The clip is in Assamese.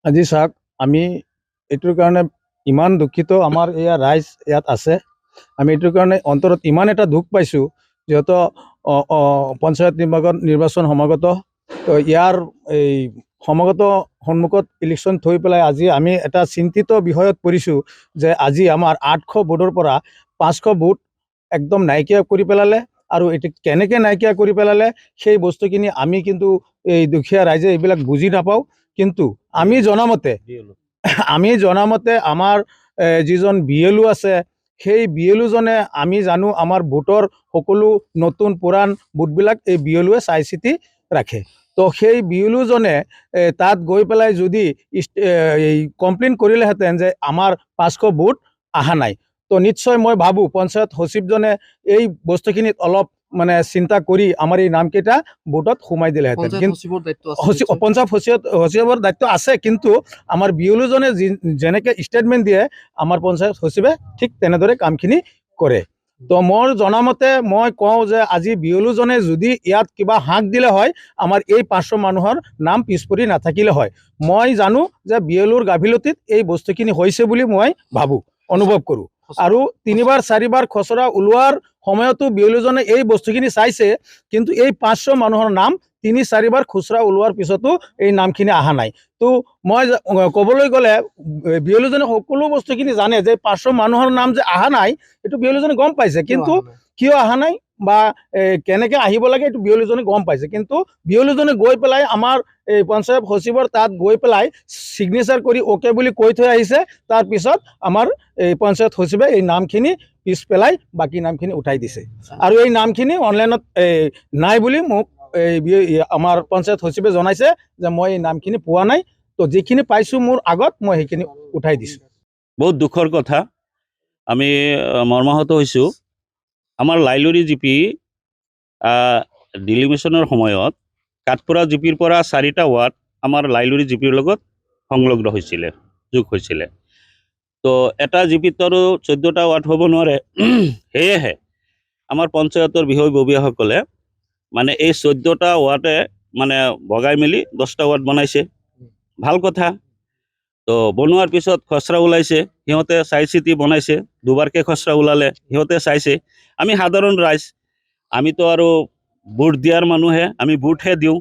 আজি চাওক আমি এইটোৰ কাৰণে ইমান দুখিত আমাৰ এয়া ৰাইজ ইয়াত আছে আমি এইটোৰ কাৰণে অন্তৰত ইমান এটা দুখ পাইছোঁ যিহেতু পঞ্চায়ত নিৰ্বাচন সমাগত তো ইয়াৰ এই সমাগত সন্মুখত ইলেকশ্যন থৈ পেলাই আজি আমি এটা চিন্তিত বিষয়ত পৰিছোঁ যে আজি আমাৰ 800 ভোটৰ পৰা 500 ভোট একদম নাইকিয়া কৰি পেলালে আৰু এটি কেনেকৈ নাইকিয়া কৰি পেলালে সেই বস্তুখিনি আমি কিন্তু এই দুখীয়া ৰাইজে এইবিলাক বুজি নাপাওঁ কিন্তু আমি জনামতে আমাৰ যিজন BLO আছে সেই BLO জনে আমি জানো আমাৰ ভোটৰ সকলো নতুন পুৰাণ ভোটবিলাক এই BLOয়ে চাই চিতি ৰাখে তো সেই BLO জনে তাত গৈ পেলাই যদি এই কমপ্লেইন কৰিলেহেঁতেন যে আমাৰ 500 ভোট অহা নাই তো নিশ্চয় মই ভাবোঁ পঞ্চায়ত সচিবজনে এই বস্তুখিনিত অলপ মানে চিন্তা কৰি আমাৰ এই নামকেইটা ভোটত সোমাই দিলেহেঁতেন পঞ্চায়ত সচিবৰ দায়িত্ব আছে কিন্তু আমাৰ BLO জনে যেনেকৈ ষ্টেটমেণ্ট দিয়ে আমাৰ পঞ্চায়ত সচিবে ঠিক তেনেদৰে কামখিনি কৰে তো মোৰ জনামতে মই কওঁ যে আজি BLO জনে যদি ইয়াত কিবা হাক দিলে হয় আমাৰ এই 500 মানুহৰ নাম পিছ পৰি নাথাকিলে হয় মই জানো যে BLOৰ গাফিলতিত এই বস্তুখিনি হৈছে বুলি মই ভাবোঁ অনুভৱ কৰোঁ আৰু 3বাৰ 4বাৰ খচৰা ওলোৱাৰ সময়তো BLO জনে এই বস্তুখিনি চাইছে কিন্তু এই 500 মানুহৰ নাম 3-4বাৰ খুচৰা ওলোৱাৰ পিছতো এই নামখিনি অহা নাই তো মই ক'বলৈ গ'লে BLO জনে সকলো বস্তুখিনি জানে যে 500 মানুহৰ নাম যে অহা নাই এইটো BLO জনে গম পাইছে কিন্তু কিয় অহা নাই বা কেনেকৈ আহিব লাগে এইটো BLO জনে গম পাইছে কিন্তু BLO জনে গৈ পেলাই আমাৰ এই পঞ্চায়ত সচিবৰ তাত গৈ পেলাই চিগনেচাৰ কৰি অ'কে বুলি কৈ থৈ আহিছে তাৰপিছত আমাৰ এই পঞ্চায়ত সচিবে এই নামখিনি পিছ পেলাই বাকী নামখিনি উঠাই দিছে আৰু এই নামখিনি অনলাইনত নাই বুলি মোক আমাৰ পঞ্চায়ত সচিবে জনাইছে যে মই এই নামখিনি পোৱা নাই তো যিখিনি পাইছোঁ মোৰ আগত মই সেইখিনি উঠাই দিছোঁ বহুত দুখৰ কথা আমি মৰ্মাহত হৈছোঁ আমাৰ লাইলৰি জিপি ডিলিমিশ্যনৰ সময়ত কাঠপুৰা জিপিৰ পৰা 4টা ৱাৰ্ড আমাৰ লাইলৰি জিপিৰ লগত সংলগ্ন হৈছিলে যোগ হৈছিলে তো এটা জিপিত আৰু 14টা ৱাৰ্ড হ'ব নোৱাৰে সেয়েহে আমাৰ পঞ্চায়তৰ বিষয়ববীয়াসকলে মানে এই 14টা ৱাৰ্ডে মানে ভগাই মেলি 10টা ৱাৰ্ড বনাইছে ভাল কথা তো বনোৱাৰ পিছত খচৰা ওলাইছে সিহঁতে চাই চিতি বনাইছে দুবাৰকৈ খচৰা ওলালে সিহঁতে চাইছে আমি সাধাৰণ ৰাইজ আমিতো আৰু ভোট দিয়াৰ মানুহে আমি ভোটহে দিওঁ